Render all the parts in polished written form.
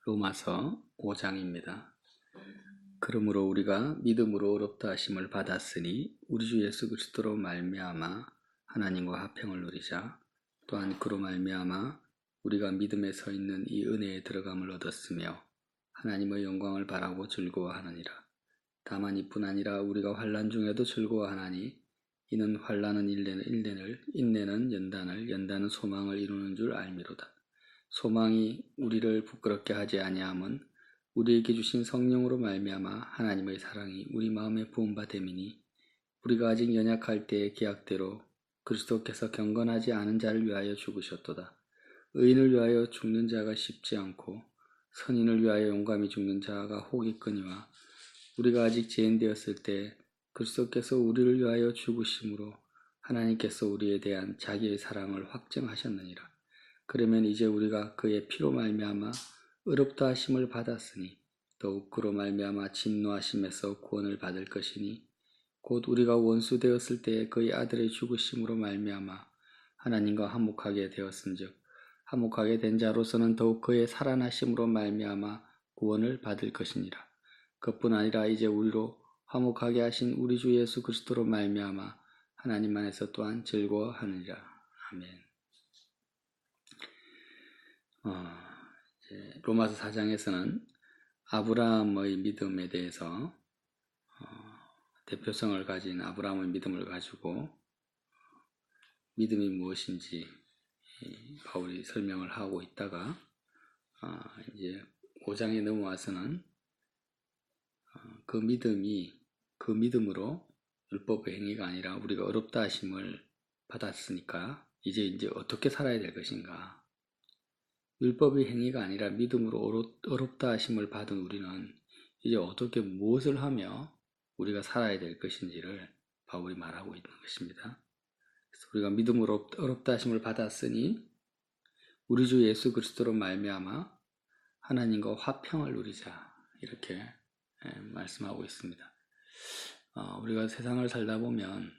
로마서 5장입니다. 그러므로 우리가 믿음으로 의롭다 하심을 받았으니 우리 주 예수 그리스도로 말미암아 하나님과 화평을 누리자. 또한 그로 말미암아 우리가 믿음에 서 있는 이 은혜에 들어감을 얻었으며 하나님의 영광을 바라고 즐거워하느니라. 다만 이뿐 아니라 우리가 환난 중에도 즐거워하나니 이는 환난은 일년을, 인내는 연단을, 연단은 소망을 이루는 줄 알미로다. 소망이 우리를 부끄럽게 하지 아니함은 우리에게 주신 성령으로 말미암아 하나님의 사랑이 우리 마음에 부음바 됨이니, 우리가 아직 연약할 때의 계약대로 그리스도께서 경건하지 않은 자를 위하여 죽으셨도다. 의인을 위하여 죽는 자가 쉽지 않고 선인을 위하여 용감히 죽는 자가 혹있거니와, 우리가 아직 죄인 되었을 때 그리스도께서 우리를 위하여 죽으심으로 하나님께서 우리에 대한 자기의 사랑을 확증하셨느니라. 그러면 이제 우리가 그의 피로 말미암아 의롭다 하심을 받았으니 더욱 그로 말미암아 진노하심에서 구원을 받을 것이니, 곧 우리가 원수 되었을 때 그의 아들의 죽으심으로 말미암아 하나님과 화목하게 되었은즉 화목하게 된 자로서는 더욱 그의 살아나심으로 말미암아 구원을 받을 것이니라. 그뿐 아니라 이제 우리로 화목하게 하신 우리 주 예수 그리스도로 말미암아 하나님 안에서 또한 즐거워하느니라. 아멘. 로마서 4장에서는 아브라함의 믿음에 대해서 대표성을 가진 아브라함의 믿음을 가지고 믿음이 무엇인지 바울이 설명을 하고 있다가 이제 5장에 넘어와서는 그 믿음으로 율법의 행위가 아니라 우리가 의롭다 하심을 받았으니까 이제 어떻게 살아야 될 것인가. 율법의 행위가 아니라 믿음으로 의롭다 하심을 받은 우리는 이제 어떻게 무엇을 하며 우리가 살아야 될 것인지를 바울이 말하고 있는 것입니다. 그래서 우리가 믿음으로 의롭다 하심을 받았으니 우리 주 예수 그리스도로 말미암아 하나님과 화평을 누리자, 이렇게 말씀하고 있습니다. 우리가 세상을 살다 보면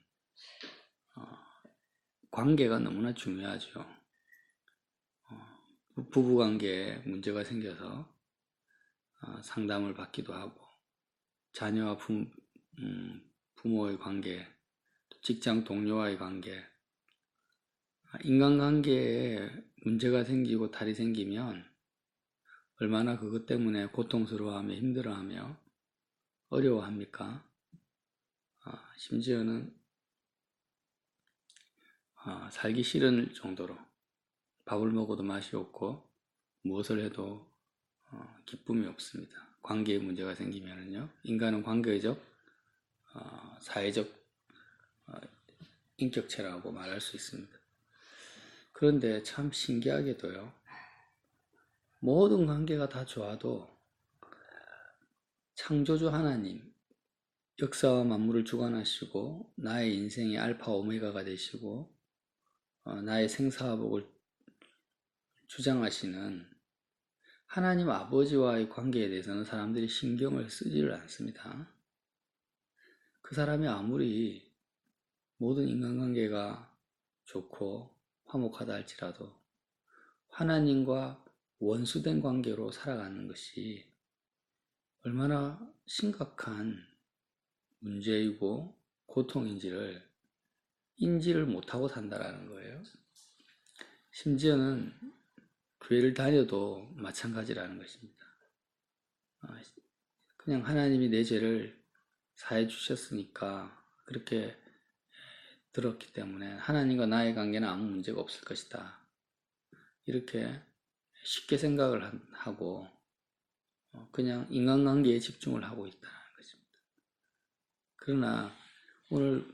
관계가 너무나 중요하죠. 부부관계에 문제가 생겨서 상담을 받기도 하고, 자녀와 부모의 관계, 직장 동료와의 관계, 인간관계에 문제가 생기고 탈이 생기면 얼마나 그것 때문에 고통스러워하며 힘들어하며 어려워합니까? 심지어는 살기 싫은 정도로 밥을 먹어도 맛이 없고 무엇을 해도 기쁨이 없습니다. 관계에 문제가 생기면은요, 인간은 관계적, 사회적 인격체라고 말할 수 있습니다. 그런데 참 신기하게도요, 모든 관계가 다 좋아도 창조주 하나님, 역사와 만물을 주관하시고 나의 인생의 알파 오메가가 되시고 나의 생사화복을 주장하시는 하나님 아버지와의 관계에 대해서는 사람들이 신경을 쓰지를 않습니다. 그 사람이 아무리 모든 인간관계가 좋고 화목하다 할지라도 하나님과 원수된 관계로 살아가는 것이 얼마나 심각한 문제이고 고통인지를 인지를 못하고 산다라는 거예요. 심지어는 교회를 다녀도 마찬가지라는 것입니다. 그냥 하나님이 내 죄를 사해 주셨으니까 그렇게 들었기 때문에 하나님과 나의 관계는 아무 문제가 없을 것이다, 이렇게 쉽게 생각을 하고 그냥 인간관계에 집중을 하고 있다는 것입니다. 그러나 오늘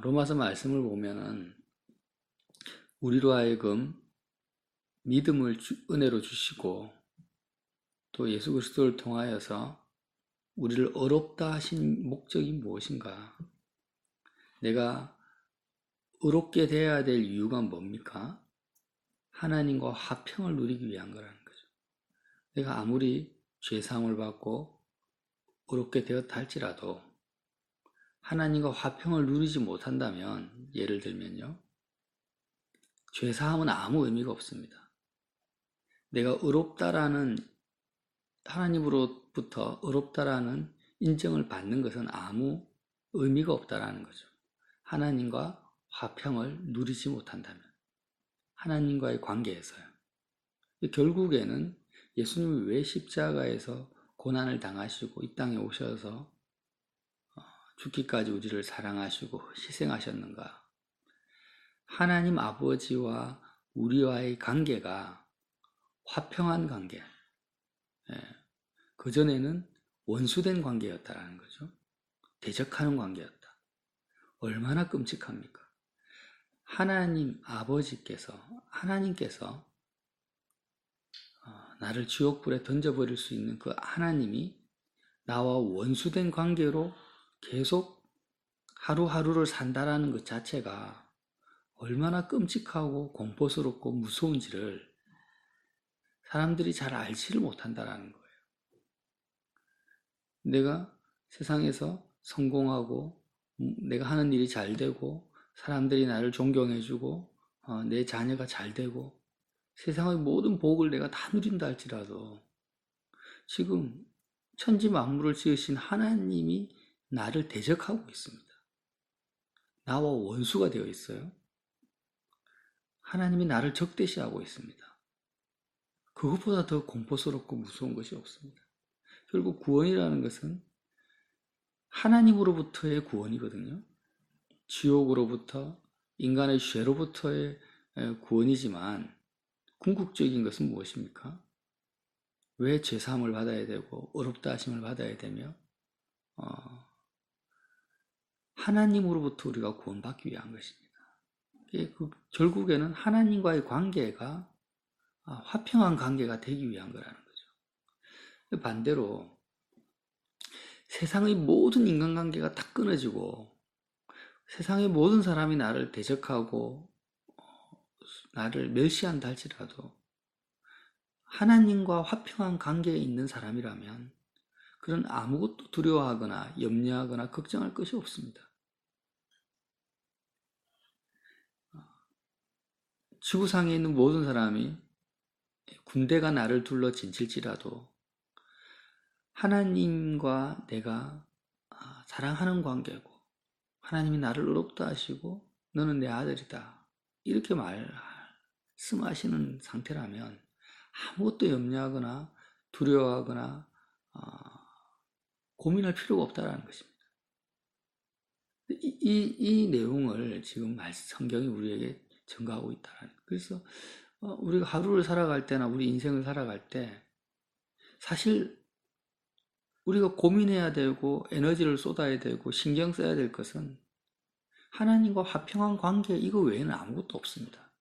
로마서 말씀을 보면은 우리로 하여금 믿음을 은혜로 주시고 또 예수 그리스도를 통하여서 우리를 의롭다 하신 목적이 무엇인가? 내가 의롭게 되어야 될 이유가 뭡니까? 하나님과 화평을 누리기 위한 거라는 거죠. 내가 아무리 죄사함을 받고 의롭게 되었다 할지라도 하나님과 화평을 누리지 못한다면, 예를 들면요, 죄사함은 아무 의미가 없습니다. 내가 의롭다라는, 하나님으로부터 의롭다라는 인정을 받는 것은 아무 의미가 없다라는 거죠. 하나님과 화평을 누리지 못한다면, 하나님과의 관계에서요. 결국에는 예수님이 왜 십자가에서 고난을 당하시고 이 땅에 오셔서 죽기까지 우리를 사랑하시고 희생하셨는가? 하나님 아버지와 우리와의 관계가 화평한 관계, 그전에는 원수된 관계였다라는 거죠. 대적하는 관계였다. 얼마나 끔찍합니까? 하나님 아버지께서, 하나님께서 나를 지옥불에 던져버릴 수 있는 그 하나님이 나와 원수된 관계로 계속 하루하루를 산다라는 것 자체가 얼마나 끔찍하고 공포스럽고 무서운지를 사람들이 잘 알지를 못한다라는 거예요. 내가 세상에서 성공하고 내가 하는 일이 잘 되고 사람들이 나를 존경해주고 내 자녀가 잘 되고 세상의 모든 복을 내가 다 누린다 할지라도 지금 천지 만물을 지으신 하나님이 나를 대적하고 있습니다. 나와 원수가 되어 있어요. 하나님이 나를 적대시하고 있습니다. 그것보다 더 공포스럽고 무서운 것이 없습니다. 결국 구원이라는 것은 하나님으로부터의 구원이거든요. 지옥으로부터, 인간의 죄로부터의 구원이지만 궁극적인 것은 무엇입니까? 왜 죄사함을 받아야 되고 어렵다 하심을 받아야 되며 하나님으로부터 우리가 구원받기 위한 것입니다. 결국에는 하나님과의 관계가 화평한 관계가 되기 위한 거라는 거죠. 반대로 세상의 모든 인간관계가 다 끊어지고 세상의 모든 사람이 나를 대적하고 나를 멸시한다 할지라도 하나님과 화평한 관계에 있는 사람이라면 그런 아무것도 두려워하거나 염려하거나 걱정할 것이 없습니다. 지구상에 있는 모든 사람이 군대가 나를 둘러 진칠지라도 하나님과 내가 사랑하는 관계고 하나님이 나를 의롭다 하시고 너는 내 아들이다 이렇게 말씀하시는 상태라면 아무것도 염려하거나 두려워하거나 고민할 필요가 없다는 것입니다. 이 내용을 지금 성경이 우리에게 전가하고 있다는. 그래서 우리가 하루를 살아갈 때나 우리 인생을 살아갈 때 사실 우리가 고민해야 되고 에너지를 쏟아야 되고 신경 써야 될 것은 하나님과 화평한 관계 이거 외에는 아무것도 없습니다.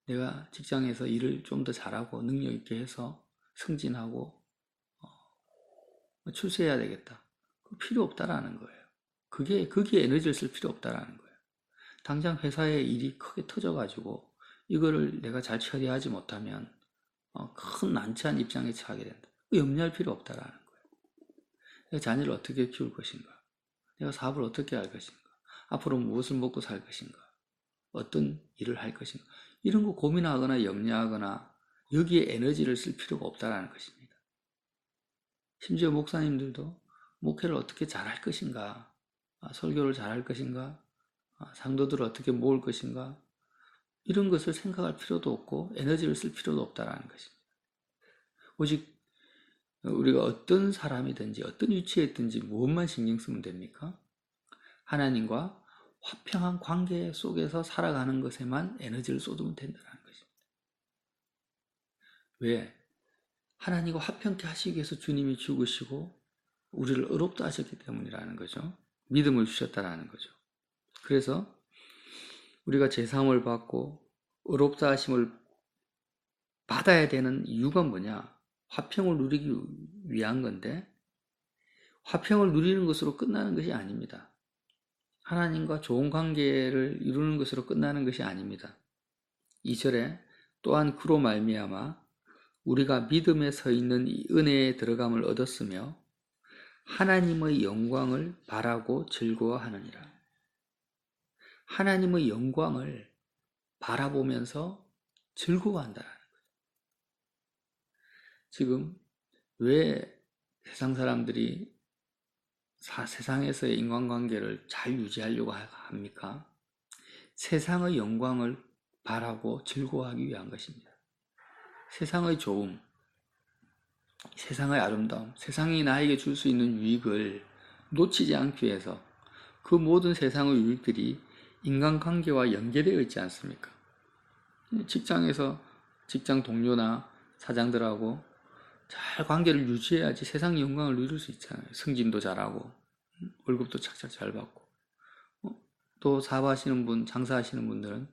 내가 직장에서 일을 좀 더 잘하고 능력 있게 해서 승진하고 출세해야 되겠다. 그거 필요 없다라는 거예요. 거기에 에너지를 쓸 필요 없다라는 거예요. 당장 회사에 일이 크게 터져가지고 이거를 내가 잘 처리하지 못하면 큰 난처한 입장에 처하게 된다. 염려할 필요 없다라는 거예요. 내가 자녀를 어떻게 키울 것인가? 내가 사업을 어떻게 할 것인가? 앞으로 무엇을 먹고 살 것인가? 어떤 일을 할 것인가? 이런 거 고민하거나 염려하거나 여기에 에너지를 쓸 필요가 없다라는 것입니다. 심지어 목사님들도 목회를 어떻게 잘할 것인가? 설교를 잘할 것인가? 상도들을 어떻게 모을 것인가? 이런 것을 생각할 필요도 없고 에너지를 쓸 필요도 없다라는 것입니다. 오직 우리가 어떤 사람이든지 어떤 위치에 있든지 무엇만 신경 쓰면 됩니까? 하나님과 화평한 관계 속에서 살아가는 것에만 에너지를 쏟으면 된다는 것입니다. 왜? 하나님과 화평케 하시기 위해서 주님이 죽으시고 우리를 의롭다 하셨기 때문이라는 거죠. 믿음을 주셨다라는 거죠. 그래서 우리가 제사함을 받고 의롭다 하심을 받아야 되는 이유가 뭐냐? 화평을 누리기 위한 건데 화평을 누리는 것으로 끝나는 것이 아닙니다. 하나님과 좋은 관계를 이루는 것으로 끝나는 것이 아닙니다. 2절에 또한 그로 말미암아 우리가 믿음에 서 있는 이 은혜에 들어감을 얻었으며 하나님의 영광을 바라고 즐거워하느니라. 하나님의 영광을 바라보면서 즐거워한다는 거예요. 지금 왜 세상 사람들이 세상에서의 인간관계를 잘 유지하려고 합니까? 세상의 영광을 바라고 즐거워하기 위한 것입니다. 세상의 좋음, 세상의 아름다움, 세상이 나에게 줄 수 있는 유익을 놓치지 않기 위해서 그 모든 세상의 유익들이 인간관계와 연계되어 있지 않습니까? 직장에서 직장 동료나 사장들하고 잘 관계를 유지해야지 세상의 영광을 누릴 수 있잖아요. 승진도 잘하고 월급도 착착 잘 받고 또 사업하시는 분, 장사하시는 분들은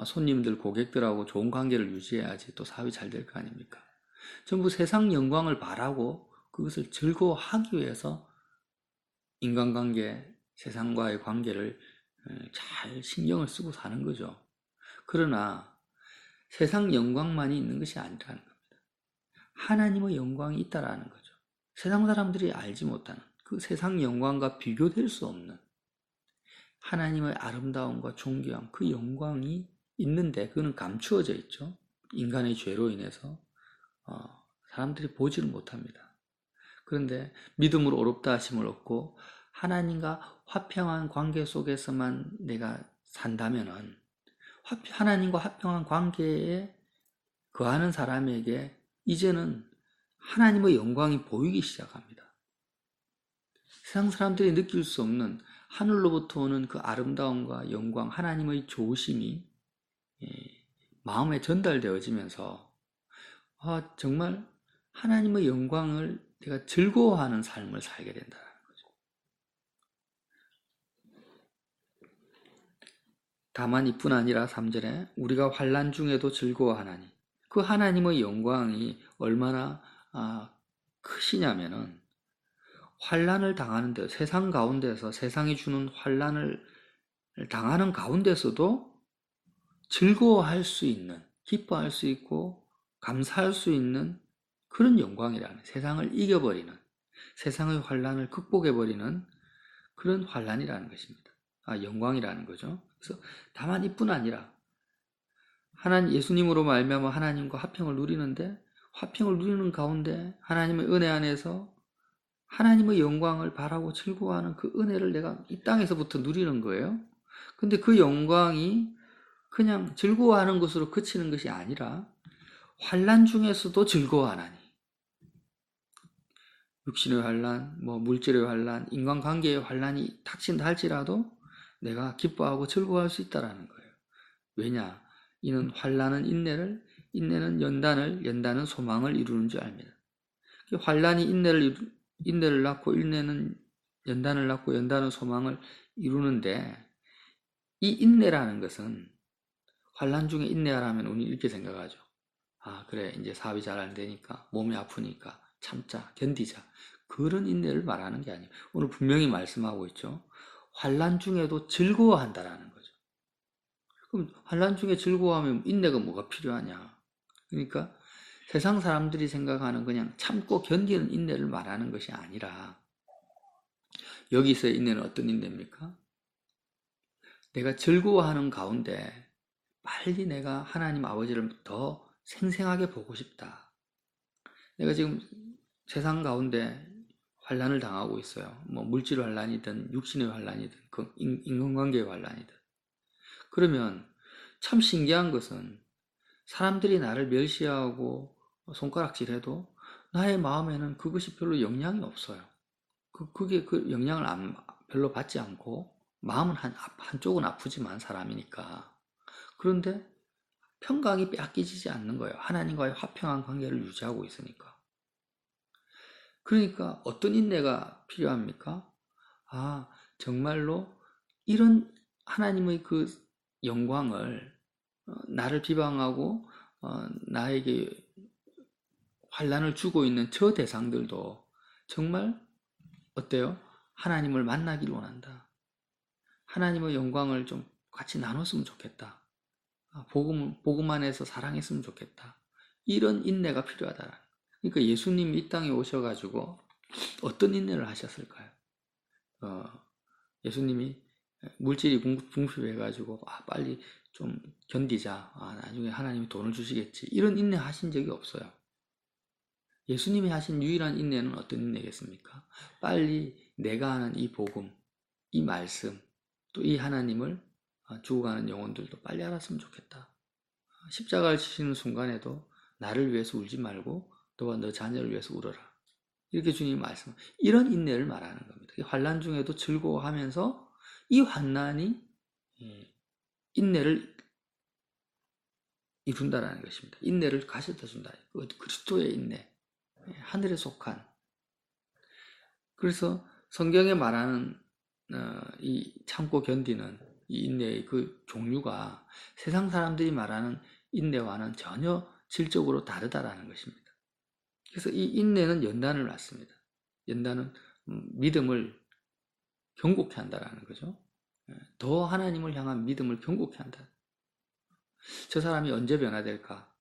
손님들, 고객들하고 좋은 관계를 유지해야지 또 사업이 잘 될 거 아닙니까? 전부 세상 영광을 바라고 그것을 즐거워하기 위해서 인간관계, 세상과의 관계를 잘 신경을 쓰고 사는 거죠. 그러나 세상 영광만이 있는 것이 아니라는 겁니다. 하나님의 영광이 있다라는 거죠. 세상 사람들이 알지 못하는 그 세상 영광과 비교될 수 없는 하나님의 아름다움과 존귀함, 그 영광이 있는데 그거는 감추어져 있죠. 인간의 죄로 인해서 사람들이 보지를 못합니다. 그런데 믿음으로 어렵다 하심을 얻고 하나님과 화평한 관계 속에서만 내가 산다면은 하나님과 화평한 관계에 거하는 사람에게 이제는 하나님의 영광이 보이기 시작합니다. 세상 사람들이 느낄 수 없는 하늘로부터 오는 그 아름다움과 영광, 하나님의 좋으심이 마음에 전달되어지면서 정말 하나님의 영광을 내가 즐거워하는 삶을 살게 된다는 거죠. 다만 이뿐 아니라 3절에 우리가 환난 중에도 즐거워하나니 그 하나님의 영광이 얼마나 크시냐면은 환난을 당하는 데 세상 가운데서 세상이 주는 환난을 당하는 가운데서도 즐거워할 수 있는, 기뻐할 수 있고 감사할 수 있는 그런 영광이라는, 세상을 이겨버리는, 세상의 환난을 극복해버리는 그런 환난이라는 것입니다. 영광이라는 거죠. 그래서 다만 이뿐 아니라 하나님 예수님으로 말미암아 하나님과 화평을 누리는데, 화평을 누리는 가운데 하나님의 은혜 안에서 하나님의 영광을 바라고 즐거워하는 그 은혜를 내가 이 땅에서부터 누리는 거예요. 근데 그 영광이 그냥 즐거워하는 것으로 그치는 것이 아니라 환난 중에서도 즐거워하나니, 육신의 환난, 물질의 환난, 인간관계의 환난이 닥친다 할지라도 내가 기뻐하고 즐거워할 수 있다라는 거예요. 왜냐? 이는 환난은 인내를, 인내는 연단을, 연단은 소망을 이루는 줄 압니다. 환난이 인내를 낳고 인내는 연단을 낳고 연단은 소망을 이루는데, 이 인내라는 것은 환난 중에 인내하라면 우리 이렇게 생각하죠. 그래, 이제 사업이 잘 안 되니까, 몸이 아프니까 참자, 견디자. 그런 인내를 말하는 게 아니에요. 오늘 분명히 말씀하고 있죠. 환난 중에도 즐거워한다라는 거죠. 그럼 환난 중에 즐거워하면 인내가 뭐가 필요하냐? 그러니까 세상 사람들이 생각하는 그냥 참고 견디는 인내를 말하는 것이 아니라, 여기서의 인내는 어떤 인내입니까? 내가 즐거워하는 가운데 빨리 내가 하나님 아버지를 더 생생하게 보고 싶다. 내가 지금 세상 가운데 환난을 당하고 있어요. 물질 환난이든 육신의 환난이든 인간관계의 환난이든. 그러면 참 신기한 것은 사람들이 나를 멸시하고 손가락질해도 나의 마음에는 그것이 별로 영향이 없어요. 그게 그 영향을 별로 받지 않고, 마음은 한쪽은 아프지만 사람이니까. 그런데 평강이 빼앗기지 않는 거예요. 하나님과의 화평한 관계를 유지하고 있으니까. 그러니까 어떤 인내가 필요합니까? 정말로 이런 하나님의 그 영광을, 나를 비방하고 나에게 환난을 주고 있는 저 대상들도 정말 어때요? 하나님을 만나기를 원한다. 하나님의 영광을 좀 같이 나눴으면 좋겠다. 복음 안에서 사랑했으면 좋겠다. 이런 인내가 필요하다. 그러니까 예수님이 이 땅에 오셔가지고 어떤 인내를 하셨을까요? 예수님이 물질이 궁핍해가지고 빨리 좀 견디자. 나중에 하나님이 돈을 주시겠지. 이런 인내 하신 적이 없어요. 예수님이 하신 유일한 인내는 어떤 인내겠습니까? 빨리 내가 하는 이 복음, 이 말씀, 또 이 하나님을 죽어가는 영혼들도 빨리 알았으면 좋겠다. 십자가를 지시는 순간에도 나를 위해서 울지 말고 너와 너 자녀를 위해서 울어라. 이렇게 주님이 말씀. 이런 인내를 말하는 겁니다. 환난 중에도 즐거워하면서 이 환난이 인내를 이룬다라는 것입니다. 인내를 가져다 준다. 그리스도의 인내, 하늘에 속한. 그래서 성경에 말하는 이 참고 견디는 이 인내의 그 종류가 세상 사람들이 말하는 인내와는 전혀 질적으로 다르다라는 것입니다. 그래서 이 인내는 연단을 낳습니다. 연단은 믿음을 견고케 한다라는 거죠. 더 하나님을 향한 믿음을 견고케 한다. 저 사람이 언제 변화될까?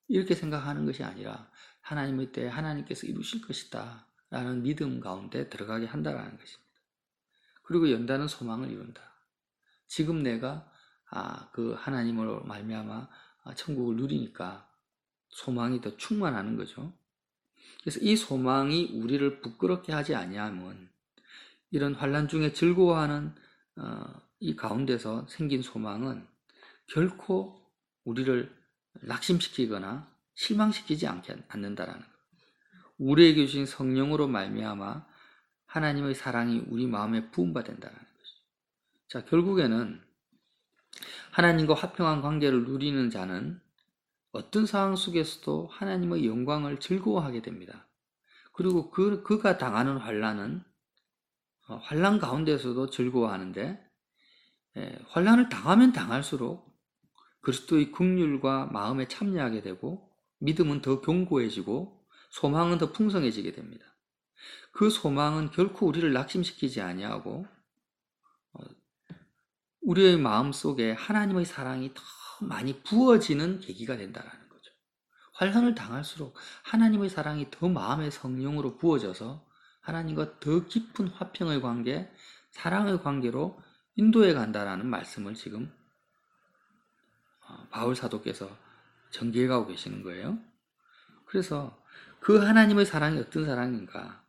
이렇게 생각하는 것이 아니라 하나님의 때에 하나님께서 이루실 것이다 라는 믿음 가운데 들어가게 한다라는 것입니다. 그리고 연단은 소망을 이룬다. 지금 내가 그 하나님으로 말미암아 천국을 누리니까 소망이 더 충만하는 거죠. 그래서 이 소망이 우리를 부끄럽게 하지 아니하면 이런 환난 중에 즐거워하는 이 가운데서 생긴 소망은 결코 우리를 낙심시키거나 실망시키지 않는다라는 것. 우리에게 주신 성령으로 말미암아 하나님의 사랑이 우리 마음에 부음받는다는 것이죠. 자, 결국에는 하나님과 화평한 관계를 누리는 자는 어떤 상황 속에서도 하나님의 영광을 즐거워하게 됩니다. 그리고 그가 당하는 환난은 환난 가운데서도 즐거워하는데 환난을 당하면 당할수록 그리스도의 긍휼과 마음에 참여하게 되고 믿음은 더 견고해지고 소망은 더 풍성해지게 됩니다. 그 소망은 결코 우리를 낙심시키지 아니하고 우리의 마음 속에 하나님의 사랑이 더 많이 부어지는 계기가 된다는 거죠. 환난을 당할수록 하나님의 사랑이 더 마음의 성령으로 부어져서 하나님과 더 깊은 화평의 관계, 사랑의 관계로 인도해 간다라는 말씀을 지금 바울 사도께서 전개해 가고 계시는 거예요. 그래서 그 하나님의 사랑이 어떤 사랑인가?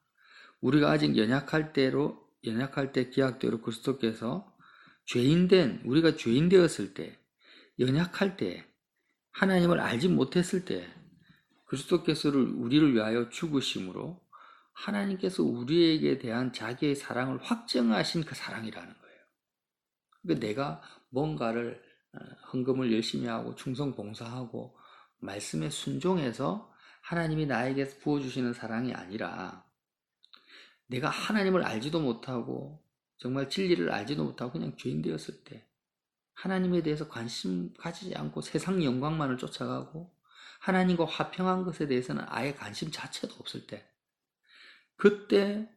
우리가 아직 연약할 때 기약대로 그리스도께서 우리가 죄인 되었을 때, 연약할 때, 하나님을 알지 못했을 때 그리스도께서 우리를 위하여 죽으심으로 하나님께서 우리에게 대한 자기의 사랑을 확정하신 그 사랑이라는 거예요. 그러니까 내가 뭔가를 헌금을 열심히 하고 충성 봉사하고 말씀에 순종해서 하나님이 나에게 부어주시는 사랑이 아니라 내가 하나님을 알지도 못하고 정말 진리를 알지도 못하고 그냥 죄인 되었을 때 하나님에 대해서 관심 가지지 않고 세상 영광만을 쫓아가고 하나님과 화평한 것에 대해서는 아예 관심 자체도 없을 때 그때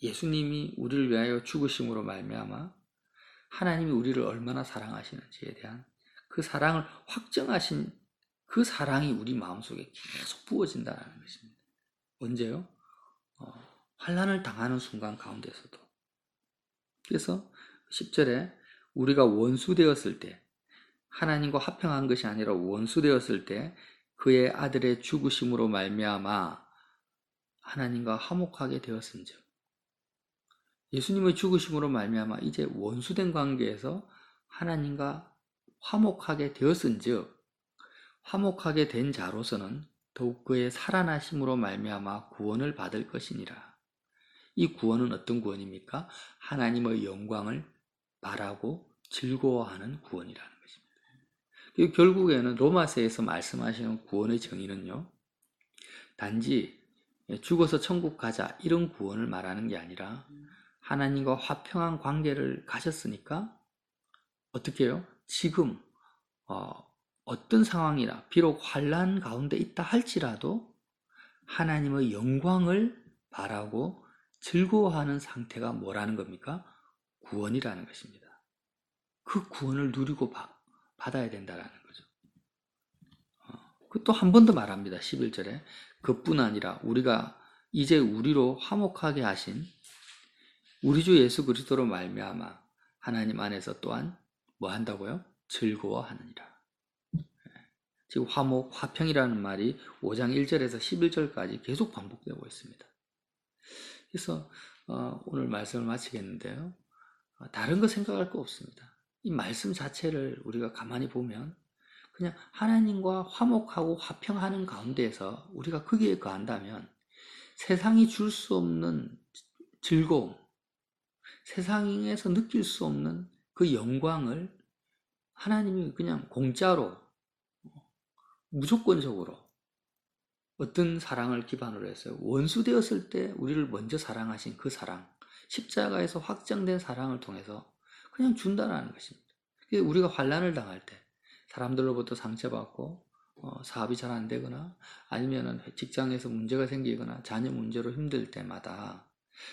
예수님이 우리를 위하여 죽으심으로 말미암아 하나님이 우리를 얼마나 사랑하시는지에 대한 그 사랑을 확정하신 그 사랑이 우리 마음속에 계속 부어진다는 것입니다. 언제요? 환난을 당하는 순간 가운데서도. 그래서 10절에 우리가 원수되었을 때 하나님과 화평한 것이 아니라 원수되었을 때 그의 아들의 죽으심으로 말미암아 하나님과 화목하게 되었은즉 예수님의 죽으심으로 말미암아 이제 원수된 관계에서 하나님과 화목하게 되었은즉 화목하게 된 자로서는 더욱 그의 살아나심으로 말미암아 구원을 받을 것이니라. 이 구원은 어떤 구원입니까? 하나님의 영광을 바라고 즐거워하는 구원이라는 것입니다. 결국에는 로마서에서 말씀하시는 구원의 정의는요, 단지 죽어서 천국 가자 이런 구원을 말하는 게 아니라 하나님과 화평한 관계를 가졌으니까 어떻게 해요? 지금 어떤 상황이나 비록 환난 가운데 있다 할지라도 하나님의 영광을 바라고 즐거워하는 상태가 뭐라는 겁니까? 구원이라는 것입니다. 그 구원을 누리고 받아야 된다는 거죠. 또 한 번 더 말합니다. 11절에 그뿐 아니라 우리가 이제 우리로 화목하게 하신 우리 주 예수 그리스도로 말미암아 하나님 안에서 또한 뭐 한다고요? 즐거워하느니라. 지금 화목, 화평이라는 말이 5장 1절에서 11절까지 계속 반복되고 있습니다. 그래서 오늘 말씀을 마치겠는데요. 다른 거 생각할 거 없습니다. 이 말씀 자체를 우리가 가만히 보면 그냥 하나님과 화목하고 화평하는 가운데에서 우리가 거기에 거한다면 세상이 줄 수 없는 즐거움, 세상에서 느낄 수 없는 그 영광을 하나님이 그냥 공짜로 무조건적으로 어떤 사랑을 기반으로 했어요. 원수 되었을 때 우리를 먼저 사랑하신 그 사랑, 십자가에서 확정된 사랑을 통해서 그냥 준다라는 것입니다. 우리가 환난을 당할 때 사람들로부터 상처받고 사업이 잘 안 되거나 아니면 직장에서 문제가 생기거나 자녀 문제로 힘들 때마다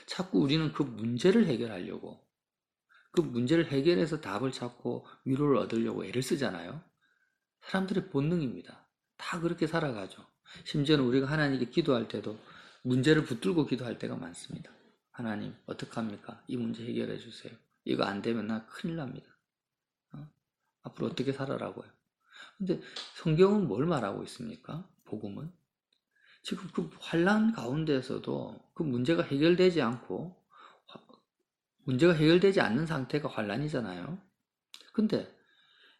자꾸 우리는 그 문제를 해결하려고 그 문제를 해결해서 답을 찾고 위로를 얻으려고 애를 쓰잖아요. 사람들의 본능입니다. 다 그렇게 살아가죠. 심지어는 우리가 하나님께 기도할 때도 문제를 붙들고 기도할 때가 많습니다. 하나님 어떡합니까? 이 문제 해결해 주세요. 이거 안 되면 나 큰일 납니다. 앞으로 어떻게 살아라고요. 근데 성경은 뭘 말하고 있습니까? 복음은 지금 그 환난 가운데에서도 그 문제가 해결되지 않고 문제가 해결되지 않는 상태가 환난이잖아요. 근데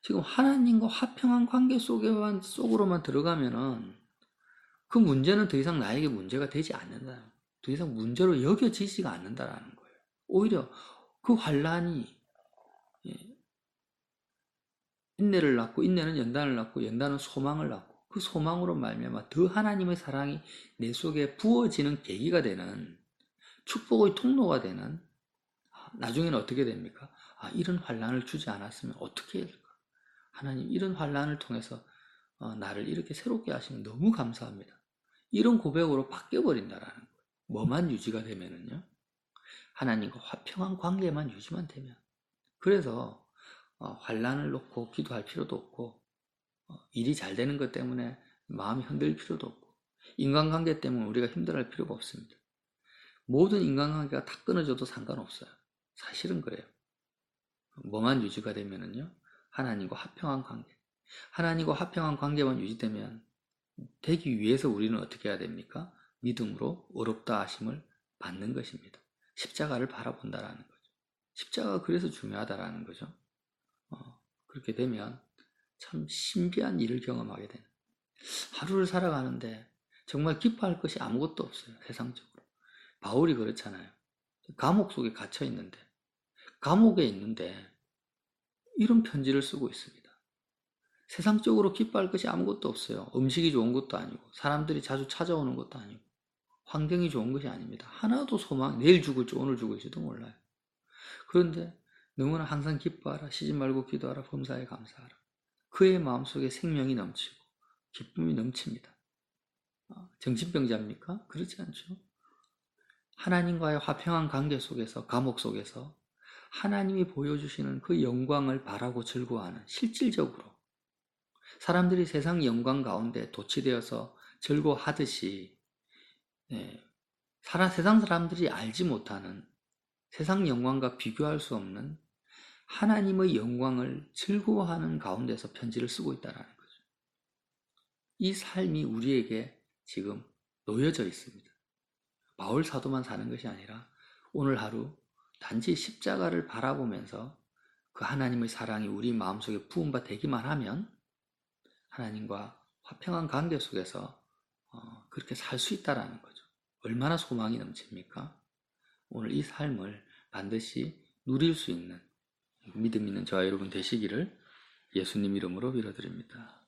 지금 하나님과 화평한 관계 속으로만 들어가면은 그 문제는 더 이상 나에게 문제가 되지 않는다. 더 이상 문제로 여겨지지가 않는다라는 거예요. 오히려 그 환난이 인내를 낳고 인내는 연단을 낳고 연단은 소망을 낳고 그 소망으로 말미암아 더 하나님의 사랑이 내 속에 부어지는 계기가 되는 축복의 통로가 되는 나중에는 어떻게 됩니까? 이런 환난을 주지 않았으면 어떻게 해야 될까? 하나님 이런 환난을 통해서 나를 이렇게 새롭게 하시면 너무 감사합니다. 이런 고백으로 바뀌어버린다라는 거예요. 뭐만 유지가 되면은요. 하나님과 화평한 관계만 유지만 되면. 그래서 환난을 놓고 기도할 필요도 없고 일이 잘 되는 것 때문에 마음이 흔들릴 필요도 없고 인간관계 때문에 우리가 힘들어할 필요가 없습니다. 모든 인간관계가 다 끊어져도 상관없어요. 사실은 그래요. 뭐만 유지가 되면은요. 하나님과 화평한 관계. 하나님과 화평한 관계만 유지되면 되기 위해서 우리는 어떻게 해야 됩니까? 믿음으로 의롭다 하심을 받는 것입니다. 십자가를 바라본다라는 거죠. 십자가가 그래서 중요하다라는 거죠. 그렇게 되면 참 신비한 일을 경험하게 되는 하루를 살아가는데 정말 기뻐할 것이 아무것도 없어요. 세상적으로. 바울이 그렇잖아요. 감옥 속에 갇혀 있는데 감옥에 있는데 이런 편지를 쓰고 있습니다. 세상적으로 기뻐할 것이 아무것도 없어요. 음식이 좋은 것도 아니고 사람들이 자주 찾아오는 것도 아니고 환경이 좋은 것이 아닙니다. 하나도 소망, 내일 죽을지 오늘 죽을지도 몰라요. 그런데 너무나 항상 기뻐하라, 쉬지 말고 기도하라, 범사에 감사하라. 그의 마음속에 생명이 넘치고 기쁨이 넘칩니다. 정신병자입니까? 그렇지 않죠. 하나님과의 화평한 관계 속에서, 감옥 속에서 하나님이 보여주시는 그 영광을 바라고 즐거워하는 실질적으로 사람들이 세상 영광 가운데 도취되어서 즐거워하듯이 세상 사람들이 알지 못하는 세상 영광과 비교할 수 없는 하나님의 영광을 즐거워하는 가운데서 편지를 쓰고 있다는 거죠. 이 삶이 우리에게 지금 놓여져 있습니다. 바울 사도만 사는 것이 아니라 오늘 하루 단지 십자가를 바라보면서 그 하나님의 사랑이 우리 마음속에 부음바 되기만 하면 하나님과 화평한 관계 속에서 그렇게 살 수 있다는 거죠. 얼마나 소망이 넘칩니까? 오늘 이 삶을 반드시 누릴 수 있는 믿음 있는 저와 여러분 되시기를 예수님 이름으로 빌어드립니다.